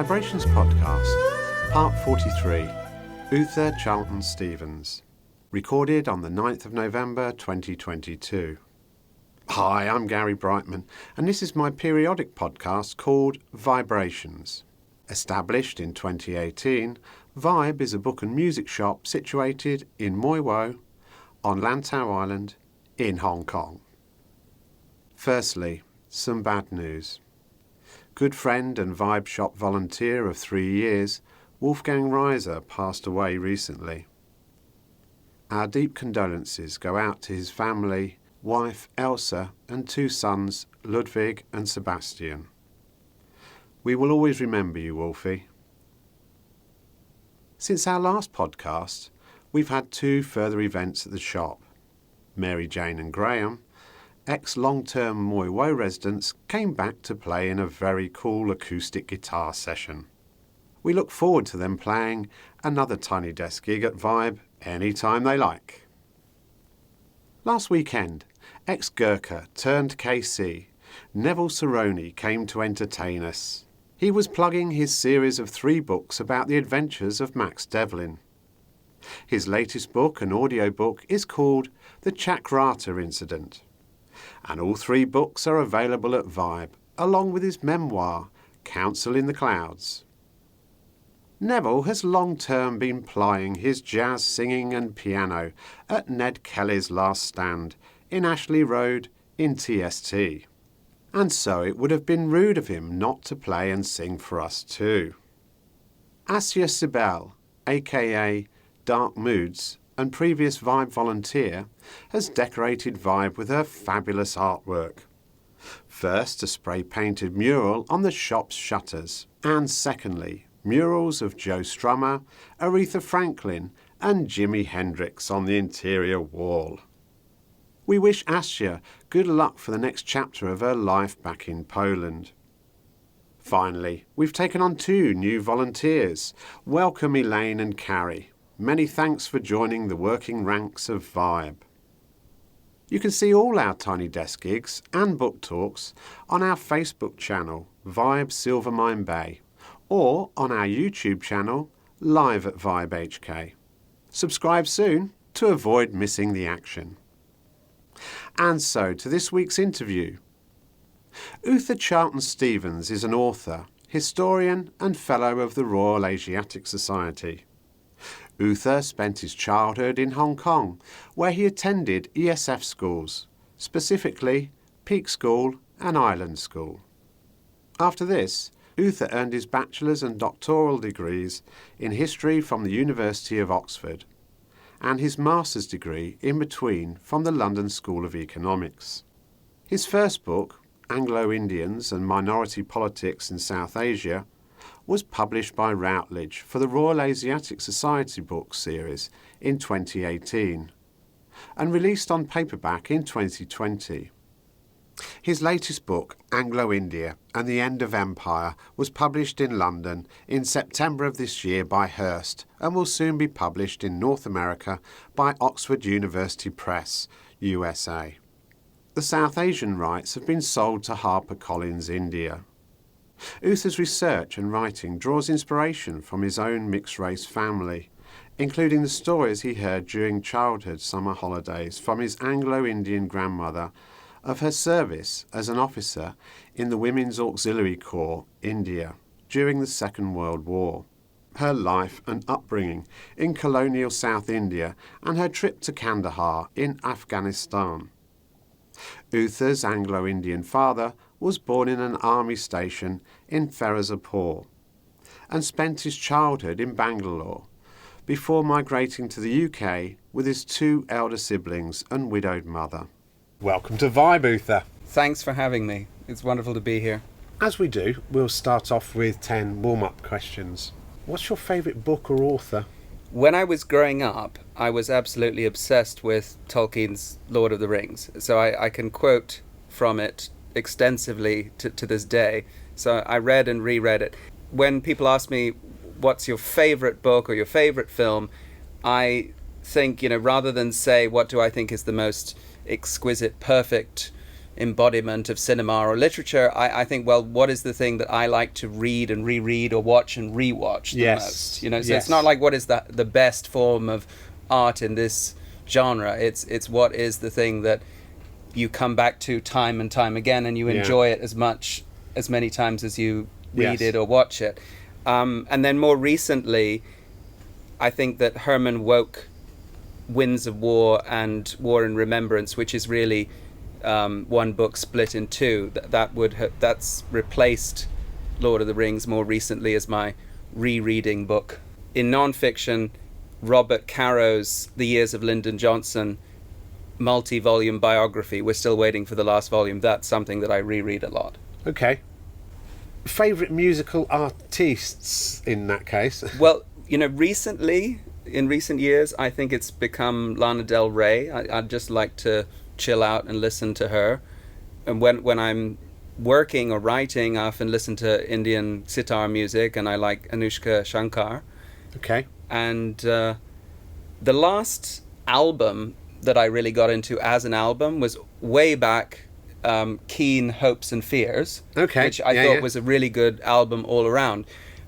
VIBErations podcast, part 43, Uther Charlton-Stevens, recorded on the 9th of November 2022. Hi, I'm Gary Brightman, and this is my periodic podcast called VIBErations. Established in 2018, Vibe is a book and music shop situated in Moi Wo on Lantau Island in Hong Kong. Firstly, some bad news. Good friend and Vibe shop volunteer of 3 years, Wolfgang Reiser, passed away recently. Our deep condolences go out to his family, wife Elsa and 2 sons, Ludwig and Sebastian. We will always remember you, Wolfie. Since our last podcast, we've had 2 further events at the shop. Mary Jane and Graham, ex-long-term Moi Wo residents, came back to play in a very cool acoustic guitar session. We look forward to them playing another Tiny Desk gig at Vibe any time they like. Last weekend, ex-Gurkha turned KC, Neville Cerrone came to entertain us. He was plugging his series of 3 books about the adventures of Max Devlin. His latest book, an audiobook, is called The Chakrata Incident. And all 3 books are available at Vibe, along with his memoir, Council in the Clouds. Neville has long-term been plying his jazz singing and piano at Ned Kelly's Last Stand in Ashley Road in TST. And so it would have been rude of him not to play and sing for us too. Asya Sibel, aka Dark Moods, and previous Vibe volunteer, has decorated Vibe with her fabulous artwork. First, a spray-painted mural on the shop's shutters, and secondly, murals of Joe Strummer, Aretha Franklin and Jimi Hendrix on the interior wall. We wish Asya good luck for the next chapter of her life back in Poland. Finally, we've taken on 2 new volunteers. Welcome Elaine and Carrie. Many thanks for joining the working ranks of Vibe. You can see all our Tiny Desk gigs and book talks on our Facebook channel, Vibe Silvermine Bay, or on our YouTube channel, Live at Vibe HK. Subscribe soon to avoid missing the action. And so to this week's interview. Uther Charlton-Stevens is an author, historian and fellow of the Royal Asiatic Society. Uther spent his childhood in Hong Kong, where he attended ESF schools, specifically Peak School and Island School. After this, Uther earned his bachelor's and doctoral degrees in history from the University of Oxford, and his master's degree in between from the London School of Economics. His first book, Anglo-Indians and Minority Politics in South Asia, was published by Routledge for the Royal Asiatic Society Books series in 2018 and released on paperback in 2020. His latest book, Anglo-India and the End of Empire, was published in London in September of this year by Hurst and will soon be published in North America by Oxford University Press, USA. The South Asian rights have been sold to Harper Collins India. Uther's research and writing draws inspiration from his own mixed-race family, including the stories he heard during childhood summer holidays from his Anglo-Indian grandmother of her service as an officer in the Women's Auxiliary Corps, India, during the Second World War, her life and upbringing in colonial South India, and her trip to Kandahar in Afghanistan. Uther's Anglo-Indian father was born in an army station in Ferozepur and spent his childhood in Bangalore before migrating to the UK with his 2 elder siblings and widowed mother. Welcome to Vibe, Uther. Thanks for having me. It's wonderful to be here. As we do, we'll start off with 10 warm-up questions. What's your favourite book or author? When I was growing up, I was absolutely obsessed with Tolkien's Lord of the Rings. So I can quote from it extensively to this day. So I read and reread it. When people ask me, what's your favourite book or your favourite film, I think, rather than say, what do I think is the most exquisite, perfect embodiment of cinema or literature. I think, well, what is the thing that I like to read and reread or watch and rewatch the most? You know, so it's not like what is the best form of art in this genre. It's what is the thing that you come back to time and time again, and you enjoy it as many times as you read it or watch it. And then more recently, I think that Herman Wouk, Winds of War and War and Remembrance, which is really one book split in two, that's replaced Lord of the Rings more recently as my rereading book. In non-fiction, Robert Caro's The Years of Lyndon Johnson multi-volume biography, we're still waiting for the last volume, that's something that I reread a lot. Okay. Favourite musical artists in that case? Well, you know, in recent years, I think it's become Lana Del Rey. I'd just like to chill out and listen to her. And when I'm working or writing, I often listen to Indian sitar music, and I like Anushka Shankar. Okay. And the last album that I really got into as an album was way back, Keen Hopes and Fears, which I thought was a really good album all around.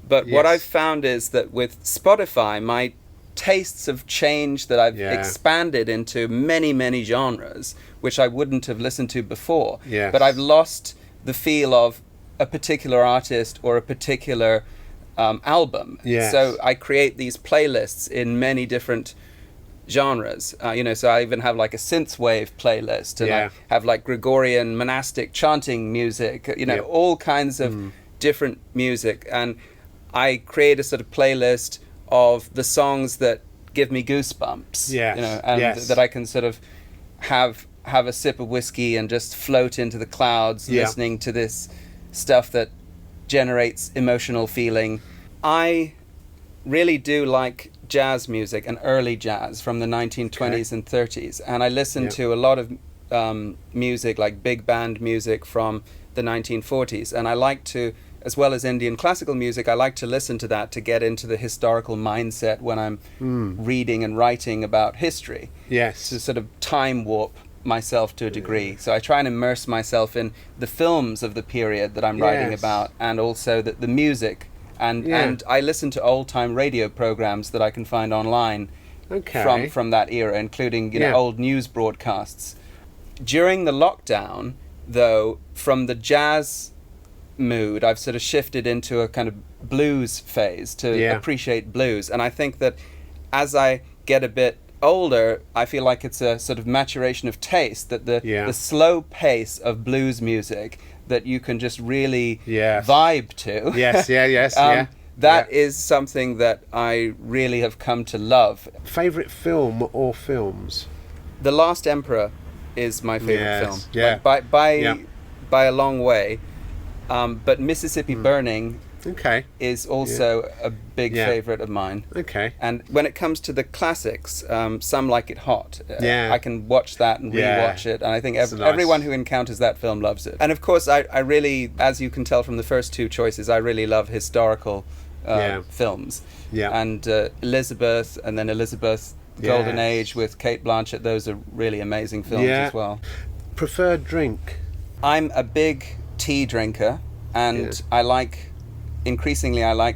But what I've found is that with Spotify, my tastes have changed, that I've expanded into many, many genres, which I wouldn't have listened to before. But I've lost the feel of a particular artist or a particular album. So I create these playlists in many different genres, you know, so I even have like a synthwave playlist, and I have like Gregorian monastic chanting music, you know, all kinds of different music, and I create a sort of playlist of the songs that give me goosebumps, you know, and that I can sort of have a sip of whiskey and just float into the clouds listening to this stuff that generates emotional feeling. I really do like jazz music and early jazz from the 1920s and 30s, and I listen to a lot of music like big band music from the 1940s, and I like to, as well as Indian classical music, I like to listen to that to get into the historical mindset when I'm reading and writing about history. To sort of time warp myself to a degree. So I try and immerse myself in the films of the period that I'm writing about, and also the music. And I listen to old-time radio programs that I can find online from that era, including old news broadcasts. During the lockdown, though, from the jazz mood, I've sort of shifted into a kind of blues phase to appreciate blues. And I think that as I get a bit older, I feel like it's a sort of maturation of taste, that the slow pace of blues music that you can just really vibe to. That is something that I really have come to love. Favourite film or films? The Last Emperor is my favourite film. By a long way. But Mississippi Burning is also a big favourite of mine. And when it comes to the classics, Some Like It Hot, I can watch that and rewatch it, and I think everyone who encounters that film loves it. And of course, I really, as you can tell from the first two choices, I really love historical films. And Elizabeth, and then Elizabeth Golden Age with Cate Blanchett, those are really amazing films as well. Preferred drink? I'm a big tea drinker, and I like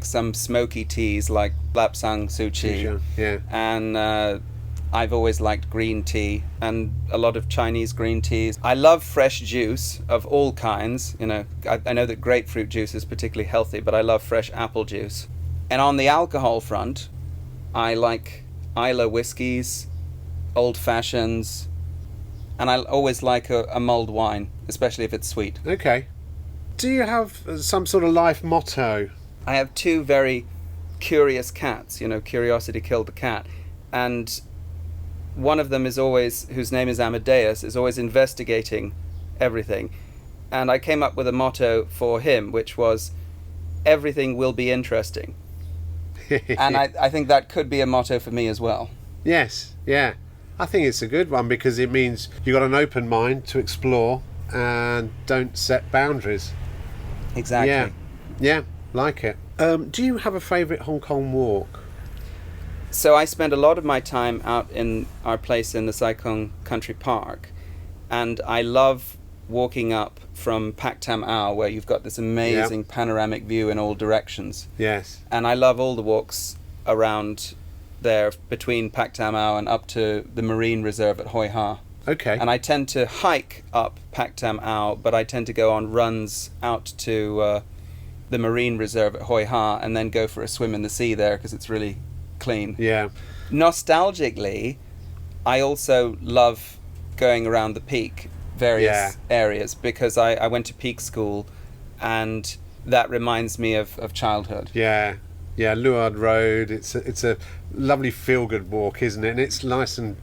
some smoky teas like Lapsang Suchi, and I've always liked green tea and a lot of Chinese green teas. I love fresh juice of all kinds. You know, I know that grapefruit juice is particularly healthy, but I love fresh apple juice. And on the alcohol front, I like Islay whiskies, old fashions, and I always like a mulled wine, especially if it's sweet. Do you have some sort of life motto? I have two very curious cats, you know, curiosity killed the cat. And one of them is always, whose name is Amadeus, is always investigating everything. And I came up with a motto for him, which was, everything will be interesting. And I think that could be a motto for me as well. I think it's a good one, because it means you've got an open mind to explore and don't set boundaries. Exactly. Like it. Do you have a favourite Hong Kong walk? So I spend a lot of my time out in our place in the Sai Kung Country Park, and I love walking up from Pak Tam Au, where you've got this amazing panoramic view in all directions. Yes. And I love all the walks around there between Pak Tam Au and up to the marine reserve at Hoi Ha. Okay. And I tend to hike up Pak Tam Au, but I tend to go on runs out to the marine reserve at Hoi Ha and then go for a swim in the sea there because it's really clean. Yeah. Nostalgically, I also love going around the peak, various areas, because I went to peak school and that reminds me of childhood. Yeah. Yeah, Luard Road, it's a lovely feel-good walk, isn't it? And it's nice and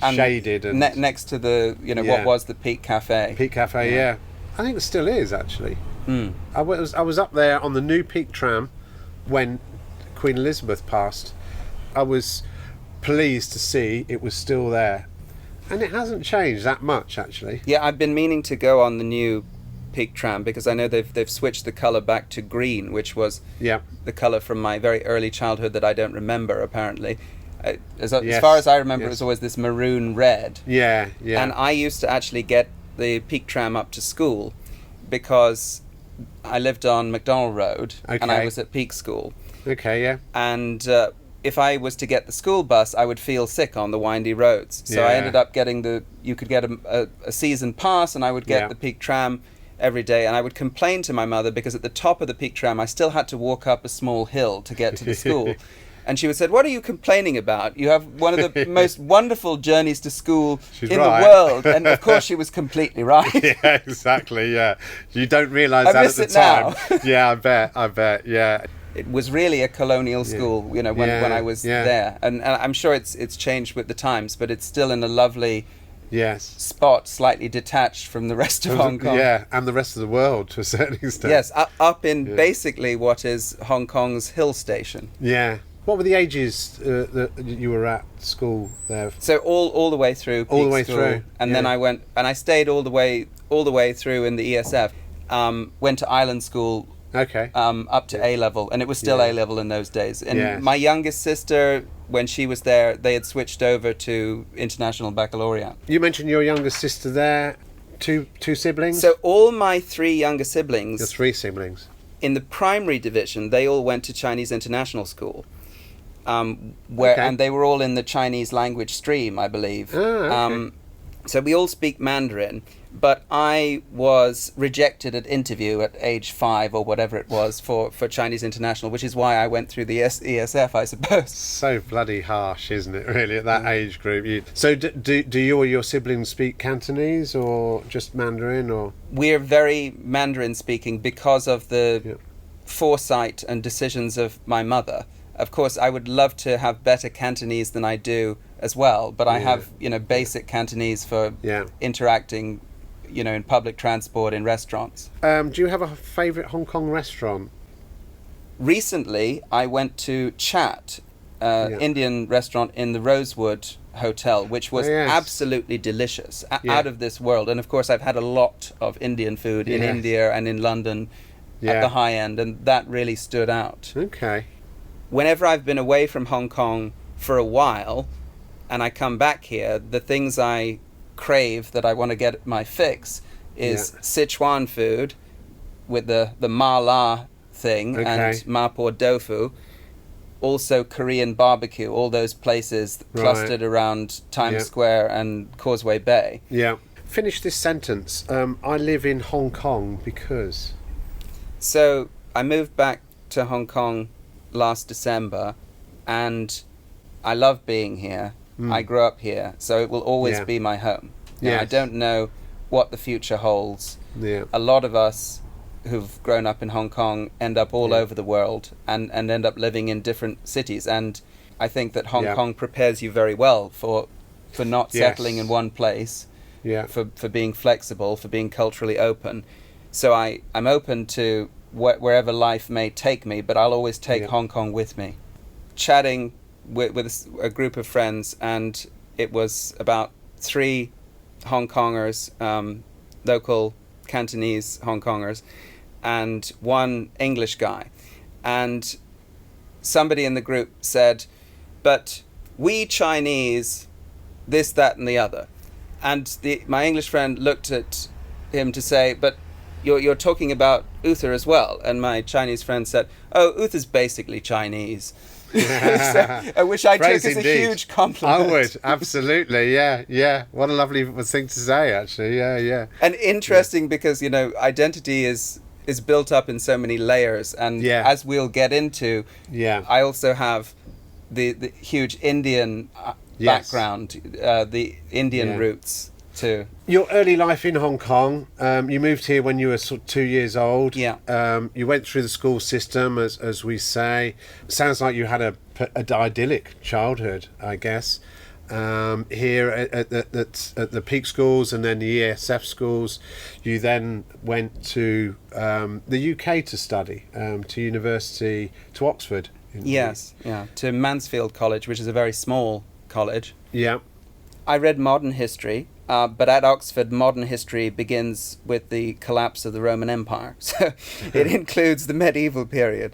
shaded. And next to the, what was the Peak Cafe. Peak Cafe, yeah. I think it still is, actually. Mm. I was up there on the new Peak Tram when Queen Elizabeth passed. I was pleased to see it was still there. And it hasn't changed that much, actually. Yeah, I've been meaning to go on the new Peak Tram because I know they've switched the colour back to green, which was the colour from my very early childhood that I don't remember, apparently. As far as I remember, it was always this maroon red. Yeah, yeah. And I used to actually get the Peak Tram up to school because I lived on McDonald Road and I was at Peak School. Okay, yeah. And if I was to get the school bus, I would feel sick on the windy roads. So I ended up getting you could get a season pass and I would get the Peak Tram every day, and I would complain to my mother because at the top of the Peak Tram I still had to walk up a small hill to get to the school. And she would say, "What are you complaining about? You have one of the most wonderful journeys to school in the world." And of course she was completely right. Yeah, exactly, yeah. You don't realise that at the time. Now. Yeah, I bet, yeah. It was really a colonial school, when I was there. And I'm sure it's changed with the times, but it's still in a lovely spot, slightly detached from the rest of Hong Kong. Yeah, and the rest of the world to a certain extent. Yes, up in basically what is Hong Kong's hill station. Yeah. What were the ages that you were at school there? So all the way through Peak all the way school, through, and then I went and I stayed all the way through in the ESF. Went to island school. Okay. Up to A level, and it was still A level in those days. And my youngest sister, when she was there, they had switched over to international baccalaureate. You mentioned your younger sister there. Two siblings. So all my three younger siblings. Your three siblings. In the primary division, they all went to Chinese international school. And they were all in the Chinese language stream, I believe. Okay. So we all speak Mandarin, but I was rejected at interview at age 5 or whatever it was for Chinese International, which is why I went through the ESF, I suppose. So bloody harsh, isn't it, really, at that age group? So do you or your siblings speak Cantonese or just Mandarin? Or we're very Mandarin speaking because of the foresight and decisions of my mother. Of course, I would love to have better Cantonese than I do as well, but I have, basic Cantonese for interacting, in public transport, in restaurants. Do you have a favourite Hong Kong restaurant? Recently, I went to Chat, Indian restaurant in the Rosewood Hotel, which was absolutely delicious, out of this world. And of course, I've had a lot of Indian food in India and in London at the high end, and that really stood out. Okay. Whenever I've been away from Hong Kong for a while and I come back here, the things I crave that I want to get my fix is Sichuan food with the ma la thing and ma po tofu. Also Korean barbecue, all those places clustered around Times Square and Causeway Bay. Yeah. Finish this sentence. I live in Hong Kong because... So I moved back to Hong Kong last December, and I love being here. I grew up here, so it will always be my home. I don't know what the future holds. A lot of us who've grown up in Hong Kong end up all over the world and end up living in different cities, and I think that Hong Kong prepares you very well for not settling in one place, for being flexible, for being culturally open. So I'm open to wherever life may take me, but I'll always take Hong Kong with me. Chatting with a group of friends, and it was about 3 Hong Kongers, local Cantonese Hong Kongers, and 1 English guy. And somebody in the group said, "But we Chinese, this, that, and the other." And my English friend looked at him to say, but you're talking about Uther as well. And my Chinese friend said, oh, Uther's basically Chinese. So, which I took as a huge compliment. I would, absolutely, yeah. What a lovely thing to say, actually, yeah. And interesting because, identity is built up in so many layers. And as we'll get into, I also have the huge Indian background, the Indian roots too. Your early life in Hong Kong, you moved here when you were sort of 2 years old. Yeah. You went through the school system, as we say. Sounds like you had an idyllic childhood, I guess. Here at the Peak schools and then the ESF schools. You then went to the UK to study, to university, to Oxford. To Mansfield College, which is a very small college. Yeah. I read modern history. But at Oxford, modern history begins with the collapse of the Roman Empire. So it includes the medieval period,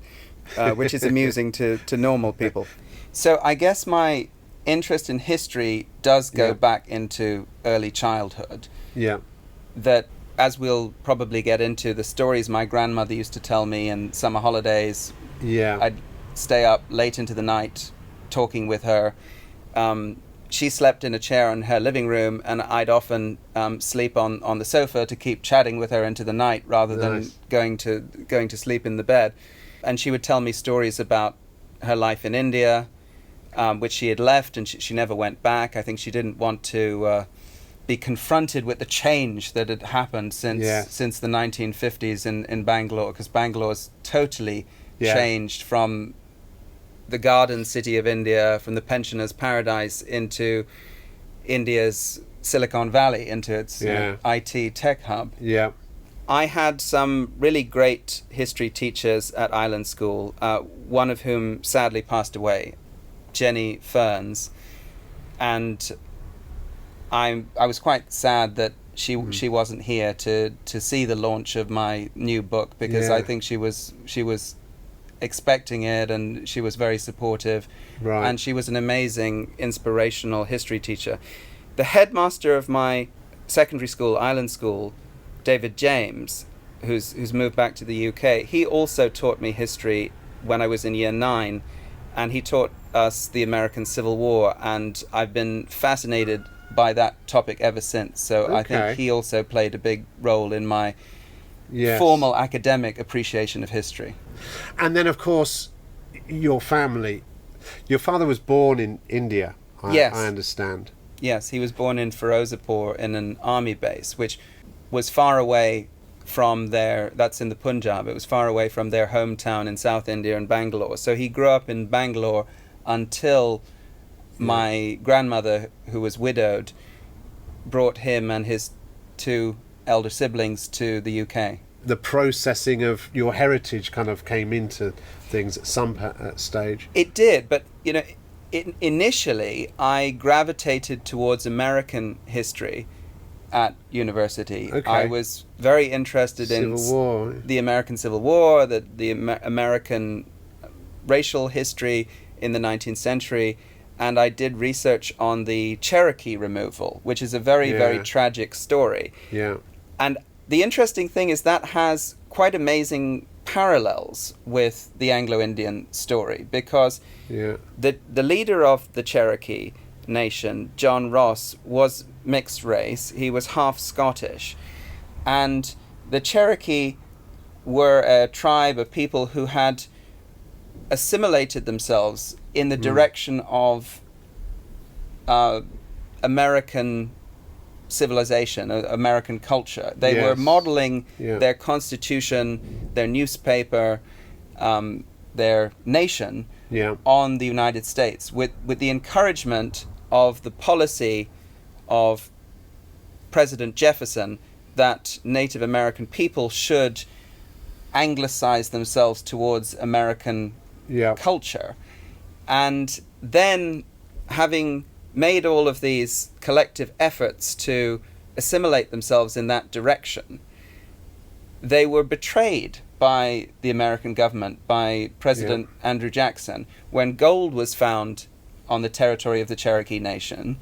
which is amusing to normal people. So I guess my interest in history does go back into early childhood. Yeah. That, as we'll probably get into, the stories my grandmother used to tell me in summer holidays. Yeah. I'd stay up late into the night talking with her. She slept in a chair in her living room, and I'd often sleep on the sofa to keep chatting with her into the night rather than going to sleep in the bed. And she would tell me stories about her life in India, which she had left, and she never went back. I think she didn't want to be confronted with the change that had happened since the 1950s in Bangalore, because Bangalore's totally changed from the garden city of India, from the pensioners' paradise, into India's Silicon Valley, into its IT tech hub. Yeah. I had some really great history teachers at Island School, one of whom sadly passed away, Jenny Ferns, and I was quite sad that she wasn't here to see the launch of my new book, because I think she was expecting it, and she was very supportive, and she was an amazing inspirational history teacher. The headmaster of my secondary school, Island School, David James, who's moved back to the UK, he also taught me history when I was in year 9, and he taught us the American Civil War, and I've been fascinated by that topic ever since. So I think he also played a big role in my formal academic appreciation of history. And then, of course, your family. Your father was born in India, I understand. Yes, he was born in Firozapur in an army base, which was far away from that's in the Punjab. It was far away from their hometown in South India in Bangalore. So he grew up in Bangalore until my grandmother, who was widowed, brought him and his 2 elder siblings to the UK. The processing of your heritage kind of came into things at some stage. It did, but initially I gravitated towards American history at university. I was very interested in the American Civil War, the American racial history in the 19th century, and I did research on the Cherokee removal, which is a very, very tragic story. Yeah. And the interesting thing is that has quite amazing parallels with the Anglo-Indian story, because the leader of the Cherokee nation, John Ross, was mixed race. He was half Scottish. And the Cherokee were a tribe of people who had assimilated themselves in the direction of American civilization, American culture. They were modeling their constitution, their newspaper, their nation on the United States, with the encouragement of the policy of President Jefferson that Native American people should anglicize themselves towards American culture. And then, having made all of these collective efforts to assimilate themselves in that direction, they were betrayed by the American government, by President Andrew Jackson, when gold was found on the territory of the Cherokee Nation.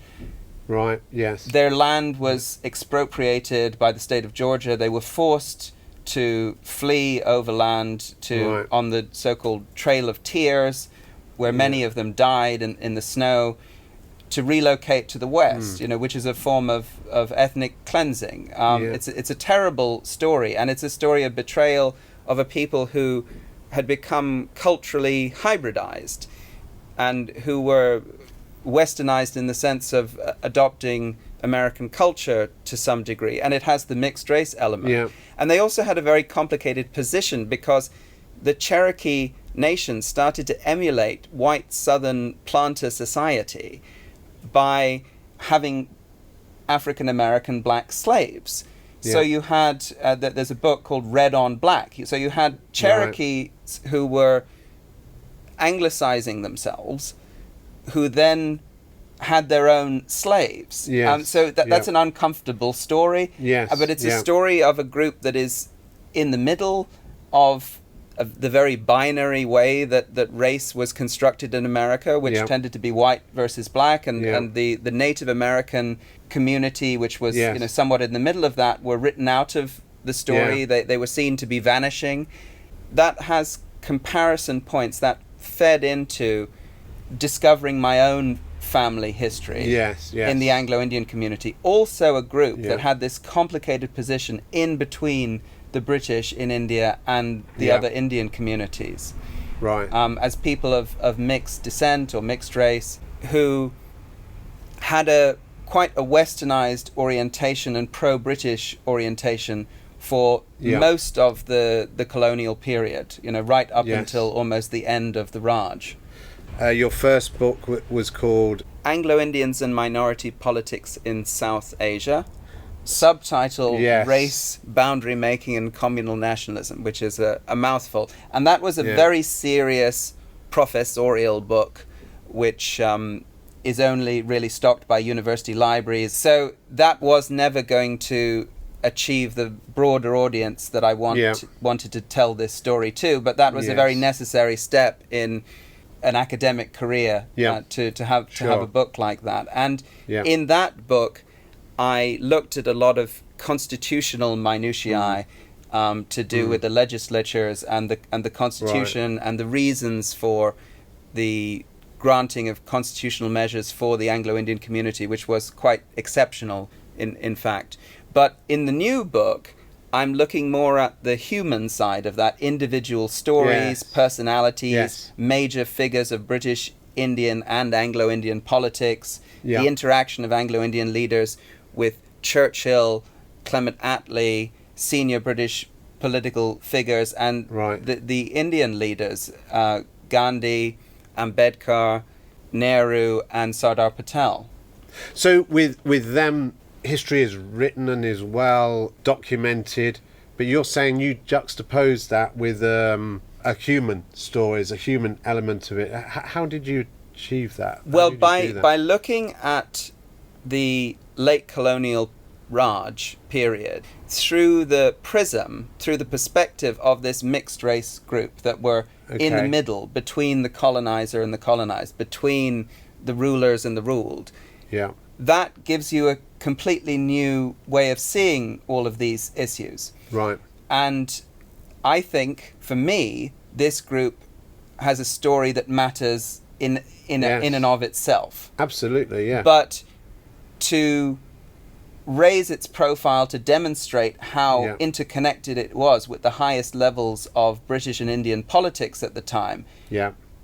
Right, yes. Their land was expropriated by the state of Georgia. They were forced to flee overland to on the so-called Trail of Tears, where many of them died in the snow, to relocate to the west, which is a form of ethnic cleansing. It's a terrible story, and it's a story of betrayal of a people who had become culturally hybridized and who were westernized in the sense of adopting American culture to some degree, and it has the mixed race element. Yeah. And they also had a very complicated position because the Cherokee nation started to emulate white southern planter society by having African American black slaves. So you had, there's a book called Red on Black. So you had Cherokees who were anglicizing themselves, who then had their own slaves. So that's an uncomfortable story. But it's a story of a group that is in the middle of the very binary way that race was constructed in America, which tended to be white versus black, and the Native American community, which was somewhat in the middle of that, were written out of the story. They were seen to be vanishing. That has comparison points that fed into discovering my own family history in the Anglo-Indian community. Also a group that had this complicated position in between the British in India and the other Indian communities. As people of mixed descent or mixed race who had quite a westernized orientation and pro-British orientation for most of the colonial period, right up until almost the end of the Raj. Your first book was called Anglo-Indians and Minority Politics in South Asia. Subtitle, Race, Boundary Making and Communal Nationalism, which is a mouthful. And that was a very serious professorial book, which is only really stocked by university libraries. So that was never going to achieve the broader audience that I wanted to tell this story to, but that was a very necessary step in an academic career to have a book like that. And in that book, I looked at a lot of constitutional minutiae to do with the legislatures and the constitution and the reasons for the granting of constitutional measures for the Anglo-Indian community, which was quite exceptional in fact. But in the new book, I'm looking more at the human side of that, individual stories, personalities, major figures of British, Indian and Anglo-Indian politics, the interaction of Anglo-Indian leaders with Churchill, Clement Attlee, senior British political figures, and the Indian leaders, Gandhi, Ambedkar, Nehru, and Sardar Patel. So with them, history is written and is well documented, but you're saying you juxtapose that with a human stories, a human element of it. How did you achieve that? Well, by looking at the late colonial Raj period through the perspective of this mixed race group that were in the middle between the colonizer and the colonized, between the rulers and the ruled. That gives you a completely new way of seeing all of these issues. And I think, for me, this group has a story that matters in and of itself. Absolutely, yeah. But to raise its profile, to demonstrate how interconnected it was with the highest levels of British and Indian politics at the time,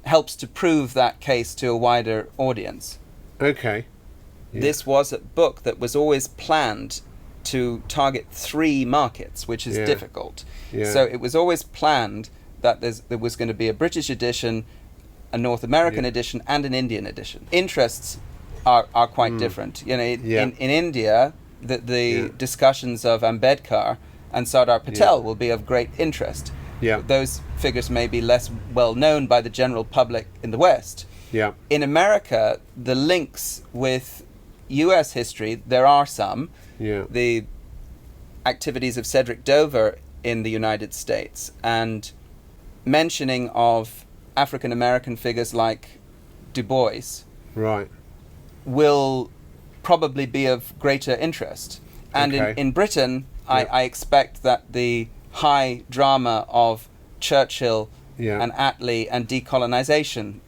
helps to prove that case to a wider audience. This was a book that was always planned to target 3 markets, which is difficult. So it was always planned that there was going to be a British edition, a North American edition, and an Indian edition. Interests are quite different. In India, the discussions of Ambedkar and Sardar Patel will be of great interest. Those figures may be less well known by the general public in the West. In America, the links with U.S. history, there are some. The activities of Cedric Dover in the United States and mentioning of African American figures like Du Bois will probably be of greater interest. And Okay. in Britain, Yeah. I expect that the high drama of Churchill Yeah. and Attlee and decolonization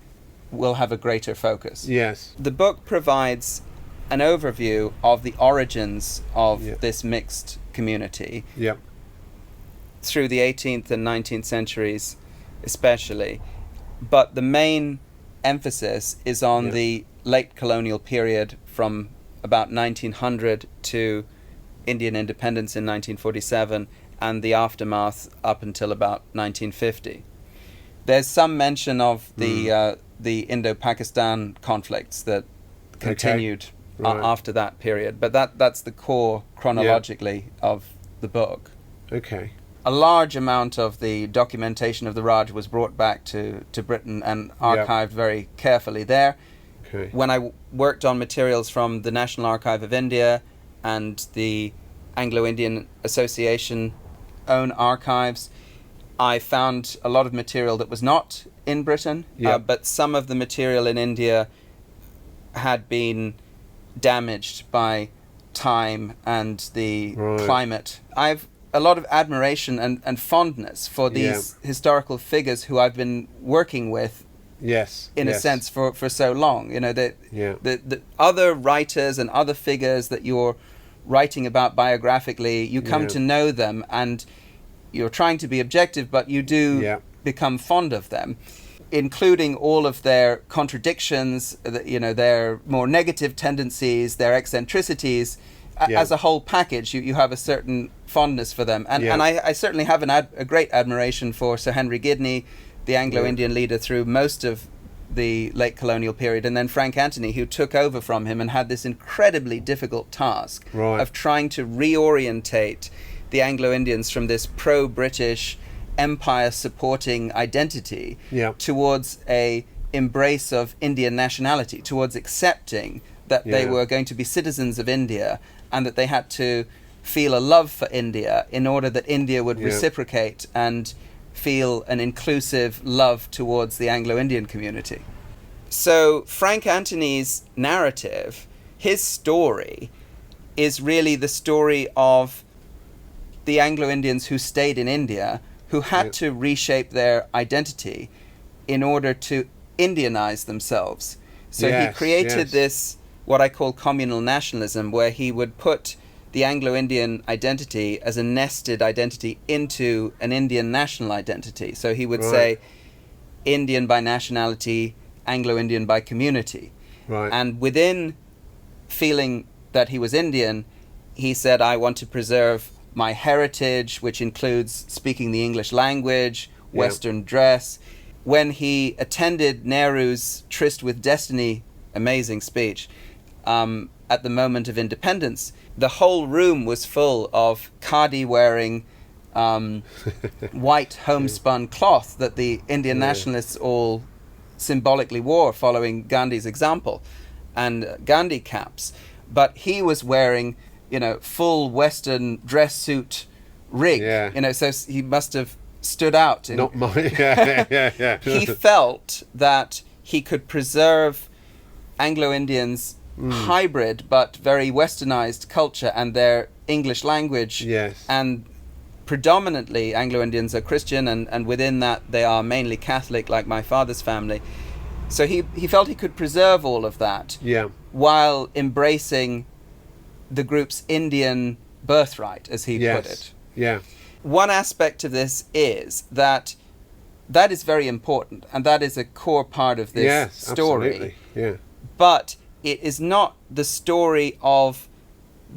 will have a greater focus. Yes. The book provides an overview of the origins of Yeah. this mixed community Yeah. through the 18th and 19th centuries especially, but the main emphasis is on Yeah. the late colonial period from about 1900 to Indian independence in 1947 and the aftermath up until about 1950. There's some mention of the Indo-Pakistan conflicts that continued Right. after that period, but that's the core chronologically of the book. Okay. A large amount of the documentation of the Raj was brought back to Britain and archived very carefully there. Okay. When I worked on materials from the National Archive of India and the Anglo-Indian Association own archives, I found a lot of material that was not in Britain, but some of the material in India had been damaged by time and the climate. I've a lot of admiration and fondness for these historical figures who I've been working with in a sense for so long. You know, the other writers and other figures that you're writing about biographically, you come to know them and you're trying to be objective, but you do become fond of them, including all of their contradictions, you know, their more negative tendencies, their eccentricities. As a whole package, you have a certain fondness for them. And I certainly have a great admiration for Sir Henry Gidney, the Anglo-Indian leader through most of the late colonial period, and then Frank Anthony, who took over from him and had this incredibly difficult task of trying to reorientate the Anglo-Indians from this pro-British empire-supporting identity towards a embrace of Indian nationality, towards accepting that they were going to be citizens of India and that they had to feel a love for India in order that India would reciprocate and feel an inclusive love towards the Anglo-Indian community. So Frank Anthony's narrative, his story, is really the story of the Anglo-Indians who stayed in India, who had to reshape their identity in order to Indianize themselves. So he created this, what I call communal nationalism, where he would put the Anglo-Indian identity as a nested identity into an Indian national identity. So he would say Indian by nationality, Anglo-Indian by community. And within feeling that he was Indian, he said, I want to preserve my heritage, which includes speaking the English language, Western dress. When he attended Nehru's Tryst with Destiny, amazing speech, at the moment of independence, the whole room was full of khadi-wearing white homespun cloth that the Indian nationalists all symbolically wore following Gandhi's example, and Gandhi caps. But he was wearing, you know, full Western dress suit rig, you know, so he must have stood out. Not my, He felt that he could preserve Anglo-Indians' hybrid but very westernized culture and their English language. And predominantly Anglo-Indians are Christian, and within that they are mainly Catholic, like my father's family. So he felt he could preserve all of that while embracing the group's Indian birthright, as he put it. One aspect of this is that is very important, and that is a core part of this story. But it is not the story of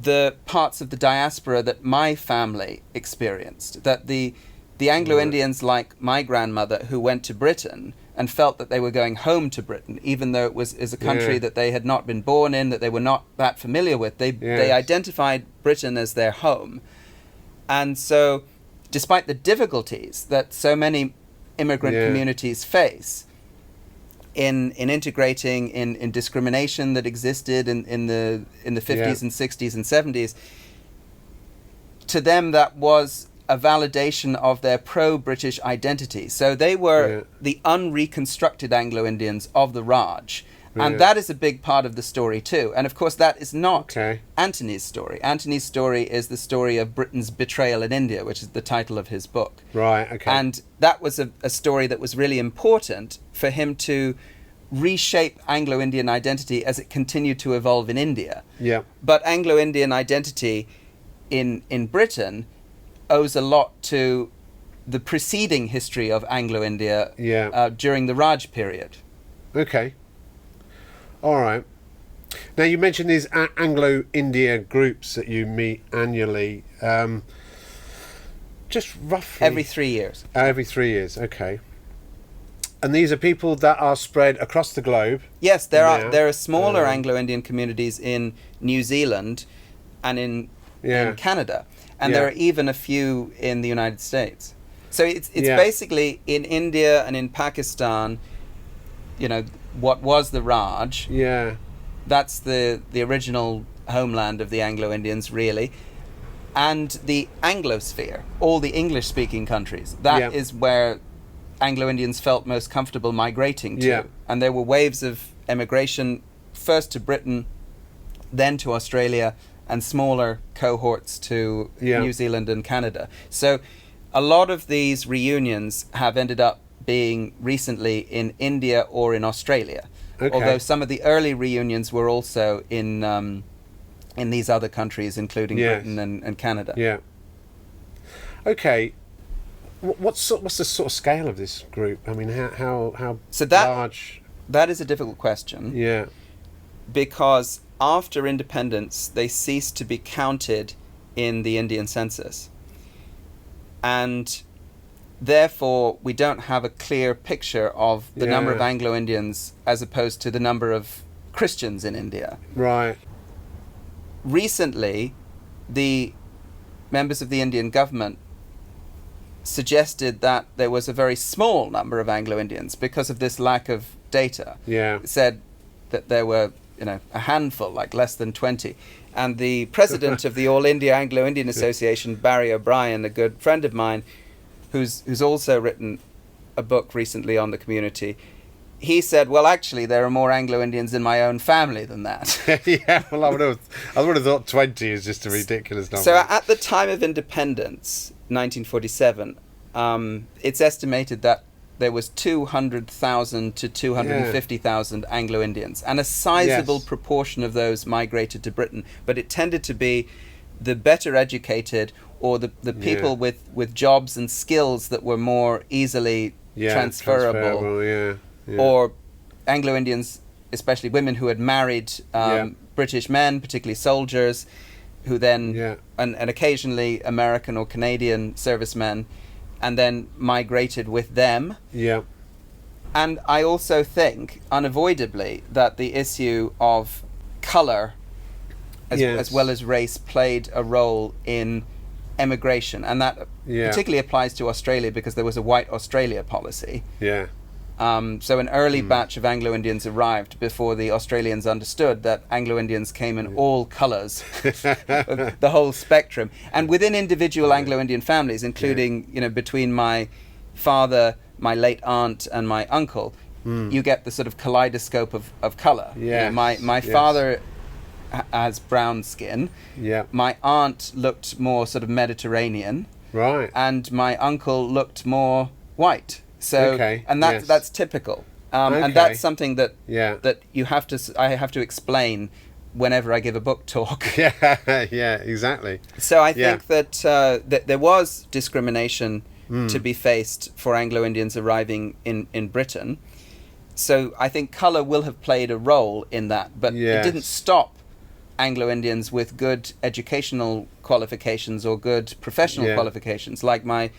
the parts of the diaspora that my family experienced. That the Anglo-Indians, like my grandmother, who went to Britain and felt that they were going home to Britain, even though it is a country that they had not been born in, that they were not that familiar with. They identified Britain as their home. And so, despite the difficulties that so many immigrant communities face in integrating, in discrimination that existed in the 50s and 60s and 70s, to them that was a validation of their pro-British identity. So they were the unreconstructed Anglo-Indians of the Raj, And that is a big part of the story too. And of course, that is not Okay. Antony's story. Antony's story is the story of Britain's betrayal in India, which is the title of his book. Right, okay. And that was a story that was really important for him to reshape Anglo-Indian identity as it continued to evolve in India. Yeah. But Anglo-Indian identity in Britain owes a lot to the preceding history of Anglo-India during the Raj period. Okay. All right. Now, you mentioned these Anglo-India groups that you meet annually. Just roughly... Every 3 years. Every 3 years, okay. And these are people that are spread across the globe? Yes, there are smaller Anglo-Indian communities in New Zealand and in Canada. And there are even a few in the United States. So it's basically in India and in Pakistan, what was the Raj. Yeah. That's the original homeland of the Anglo-Indians, really. And the Anglosphere, all the English-speaking countries. That is where Anglo-Indians felt most comfortable migrating to. Yeah. And there were waves of emigration, first to Britain, then to Australia, and smaller cohorts to New Zealand and Canada. So a lot of these reunions have ended up being recently in India or in Australia. Okay. Although some of the early reunions were also in these other countries, including Britain and Canada. Yeah. Okay. What's the sort of scale of this group? I mean, how large? That is a difficult question. Yeah. Because after independence, they ceased to be counted in the Indian census. And therefore, we don't have a clear picture of the number of Anglo-Indians as opposed to the number of Christians in India. Right. Recently, the members of the Indian government suggested that there was a very small number of Anglo-Indians because of this lack of data. Yeah. Said that there were, a handful, like less than 20. And the president of the All India Anglo-Indian Association, Barry O'Brien, a good friend of mine, who's also written a book recently on the community, he said, well, actually, there are more Anglo-Indians in my own family than that. Yeah, well, I would have thought 20 is just a ridiculous number. So at the time of independence, 1947, it's estimated that there was 200,000 to 250,000 Anglo-Indians, and a sizable proportion of those migrated to Britain. But it tended to be the better educated or the people with jobs and skills that were more easily transferable. Or Anglo-Indians, especially women who had married British men, particularly soldiers, who then, and occasionally American or Canadian servicemen, and then migrated with them. Yeah. And I also think, unavoidably, that the issue of colour, as well as race, played a role in emigration. And that particularly applies to Australia because there was a White Australia policy. Yeah. So an early batch of Anglo-Indians arrived before the Australians understood that Anglo-Indians came in all colours, the whole spectrum. And within individual Anglo-Indian families, including, between my father, my late aunt and my uncle, you get the sort of kaleidoscope of colour. Yeah. My father has brown skin. Yeah. My aunt looked more sort of Mediterranean. Right. And my uncle looked more white. So, and that's typical, and that's something that that I have to explain whenever I give a book talk. Yeah, exactly. So I think that that there was discrimination to be faced for Anglo-Indians arriving in Britain. So I think colour will have played a role in that, but it didn't stop Anglo-Indians with good educational qualifications or good professional qualifications, like my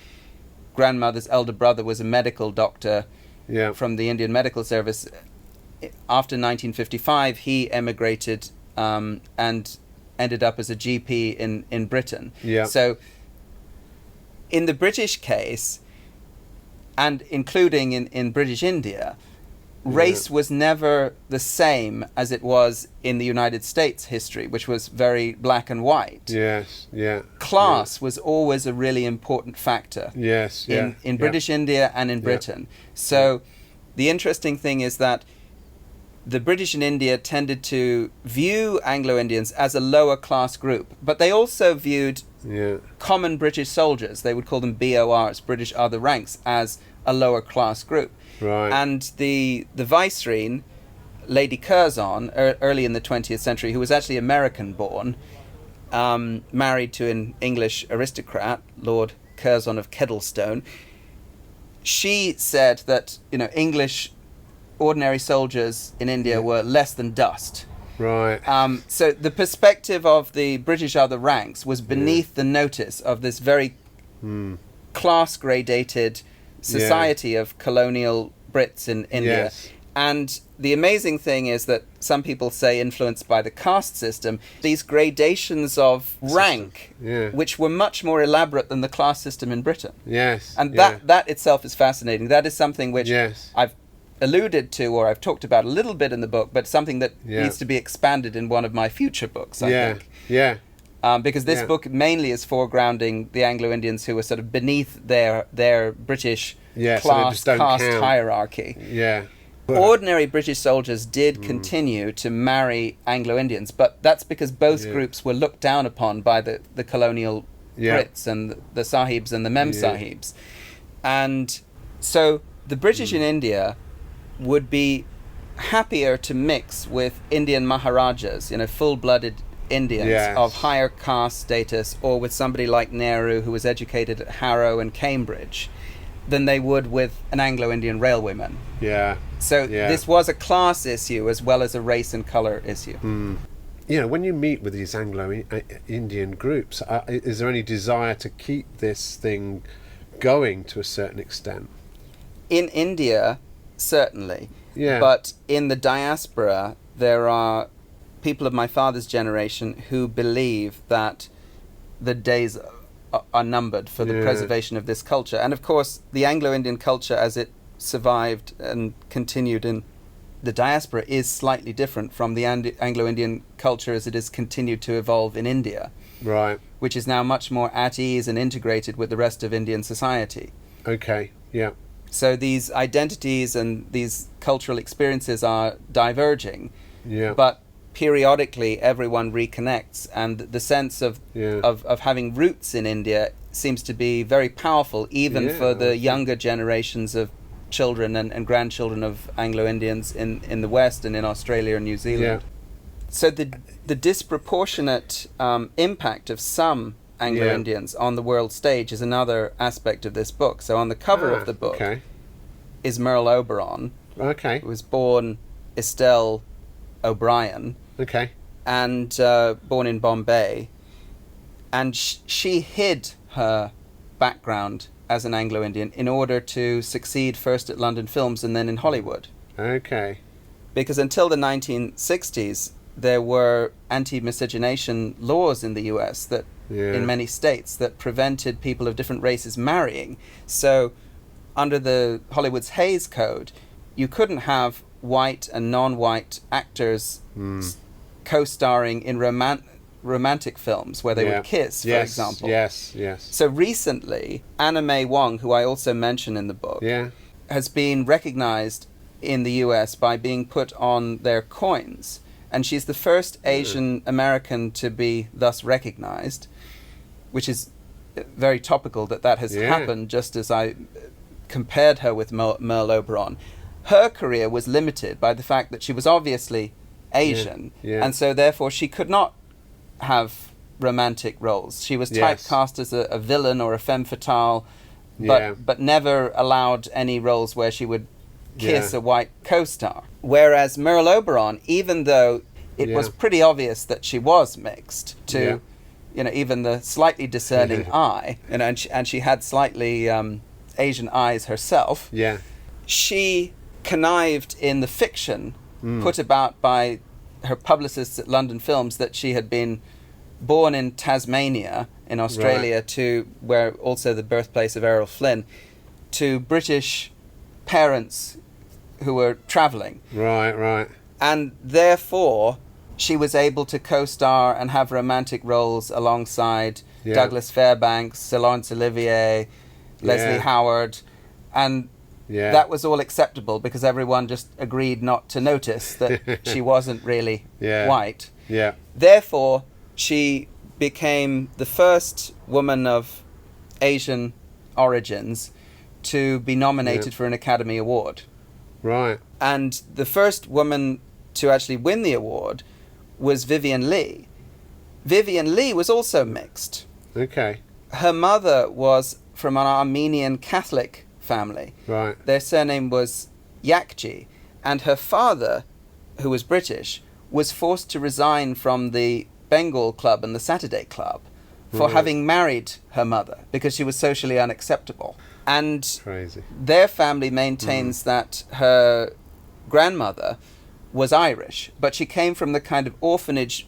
grandmother's elder brother was a medical doctor from the Indian Medical Service. After 1955, he emigrated and ended up as a GP in Britain. Yeah. So in the British case, and including in British India, race was never the same as it was in the United States history, which was very black and white. Yes, yeah. Class was always a really important factor. Yes, yeah. In British India and in Britain. So the interesting thing is that the British in India tended to view Anglo-Indians as a lower class group, but they also viewed common British soldiers, they would call them BORs, British Other Ranks, as a lower class group. Right. And the viceroy, Lady Curzon, early in the 20th century, who was actually American-born, married to an English aristocrat, Lord Curzon of Kedlestone, she said that, English ordinary soldiers in India were less than dust. Right. So the perspective of the British Other Ranks was beneath the notice of this very class-gradated society of colonial Brits in India. Yes. And the amazing thing is that some people say influenced by the caste system, these gradations of rank, which were much more elaborate than the class system in Britain. Yes. And that itself is fascinating. That is something which I've alluded to, or I've talked about a little bit in the book, but something that needs to be expanded in one of my future books, I think. Yeah. Because this book mainly is foregrounding the Anglo-Indians who were sort of beneath their British caste hierarchy. Yeah. Ordinary British soldiers did continue to marry Anglo-Indians, but that's because both groups were looked down upon by the colonial Brits and the Sahibs and the Mem Sahibs. And so the British in India would be happier to mix with Indian Maharajas, full-blooded Indians of higher caste status, or with somebody like Nehru, who was educated at Harrow and Cambridge, than they would with an Anglo-Indian railwayman. Yeah. So this was a class issue as well as a race and colour issue. When you meet with these Anglo-Indian groups, is there any desire to keep this thing going to a certain extent? In India, certainly. Yeah. But in the diaspora, there are people of my father's generation who believe that the days are numbered for the preservation of this culture. And of course, the Anglo-Indian culture as it survived and continued in the diaspora is slightly different from the Anglo-Indian culture as it has continued to evolve in India. Right. Which is now much more at ease and integrated with the rest of Indian society. Okay, yeah. So these identities and these cultural experiences are diverging. Yeah. But periodically everyone reconnects, and the sense of having roots in India seems to be very powerful even for the younger generations of children and grandchildren of Anglo-Indians in the West and in Australia and New Zealand. So the disproportionate impact of some Anglo-Indians on the world stage is another aspect of this book. So on the cover of the book is Merle Oberon, who was born Estelle O'Brien, and born in Bombay, and she hid her background as an Anglo-Indian in order to succeed first at London Films and then in Hollywood. Okay. Because until the 1960s, there were anti-miscegenation laws in the US that, in many states, that prevented people of different races marrying. So, under the Hollywood's Hays Code, you couldn't have white and non-white actors co-starring in romantic films where they would kiss, for example. Yes. So recently, Anna May Wong, who I also mention in the book, has been recognized in the US by being put on their coins. And she's the first Asian American to be thus recognized, which is very topical that has happened just as I compared her with Merle Oberon. Her career was limited by the fact that she was obviously Asian, and so therefore she could not have romantic roles. She was typecast as a villain or a femme fatale, but never allowed any roles where she would kiss a white co-star. Whereas Merle Oberon, even though it was pretty obvious that she was mixed to, even the slightly discerning eye, and she had slightly Asian eyes herself, she connived in the fiction put about by her publicists at London Films that she had been born in Tasmania in Australia, to where also the birthplace of Errol Flynn, to British parents who were travelling. Right. And therefore she was able to co-star and have romantic roles alongside Douglas Fairbanks, Sir Laurence Olivier, Leslie Howard, and that was all acceptable because everyone just agreed not to notice that she wasn't really white. Yeah. Therefore, she became the first woman of Asian origins to be nominated for an Academy Award. Right. And the first woman to actually win the award was Vivien Leigh. Vivien Leigh was also mixed. Okay. Her mother was from an Armenian Catholic family. Right. Their surname was Yakji. And her father, who was British, was forced to resign from the Bengal Club and the Saturday Club for having married her mother because she was socially unacceptable. And Crazy. Their family maintains that her grandmother was Irish, but she came from the kind of orphanage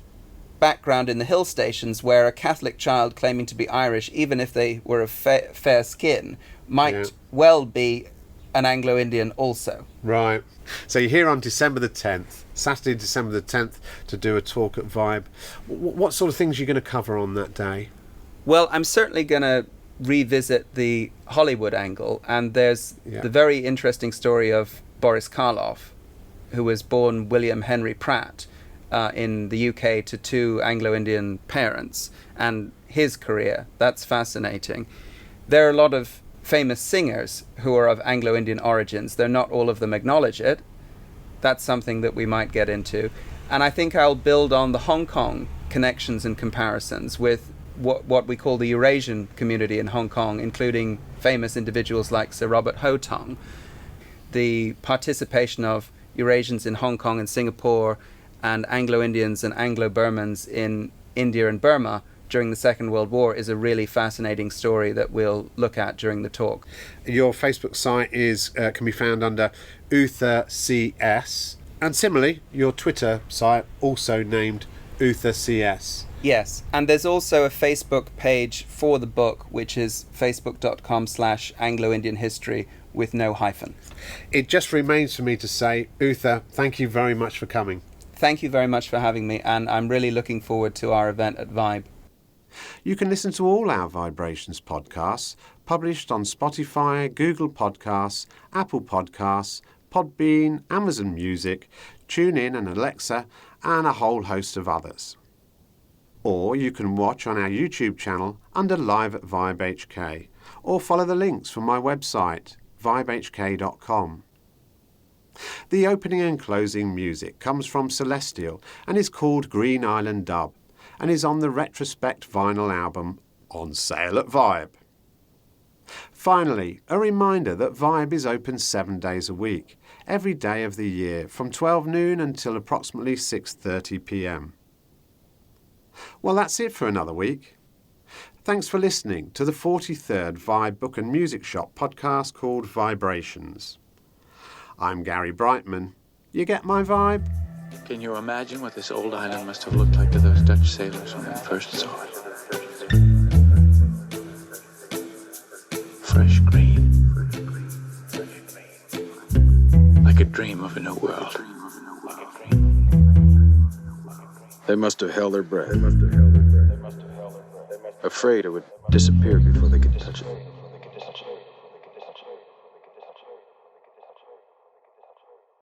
background in the hill stations where a Catholic child claiming to be Irish, even if they were of fair skin, might well be an Anglo-Indian also. Right. So you're here on December the 10th, Saturday, December the 10th, to do a talk at Vibe. What sort of things are you going to cover on that day? Well, I'm certainly going to revisit the Hollywood angle, and there's the very interesting story of Boris Karloff, who was born William Henry Pratt in the UK to two Anglo-Indian parents, and his career. That's fascinating. There are a lot of famous singers who are of Anglo-Indian origins. They're not all of them acknowledge it. That's something that we might get into. And I think I'll build on the Hong Kong connections and comparisons with what we call the Eurasian community in Hong Kong, including famous individuals like Sir Robert Ho Tong. The participation of Eurasians in Hong Kong and Singapore and Anglo-Indians and Anglo-Burmans in India and Burma during the Second World War is a really fascinating story that we'll look at during the talk. Your Facebook site can be found under Uther CS, and similarly, your Twitter site also named Uther CS. Yes, and there's also a Facebook page for the book, which is facebook.com/Anglo-Indian History with no hyphen. It just remains for me to say, Uther, thank you very much for coming. Thank you very much for having me, and I'm really looking forward to our event at Vibe. You can listen to all our VIBErations podcasts, published on Spotify, Google Podcasts, Apple Podcasts, Podbean, Amazon Music, TuneIn and Alexa, and a whole host of others. Or you can watch on our YouTube channel under Live at VIBEHK, or follow the links from my website, vibehk.com. The opening and closing music comes from Celestial and is called Green Island Dub, and is on the Retrospect vinyl album On Sale at Vibe. Finally, a reminder that Vibe is open 7 days a week, every day of the year, from 12 noon until approximately 6:30 p.m. Well, that's it for another week. Thanks for listening to the 43rd Vibe Book and Music Shop podcast called VIBErations. I'm Gary Brightman. You get my vibe? Can you imagine what this old island must have looked like to those Dutch sailors when they first saw it? Fresh green. Like a dream of a new world. They must have held their breath, afraid it would disappear before they could touch it.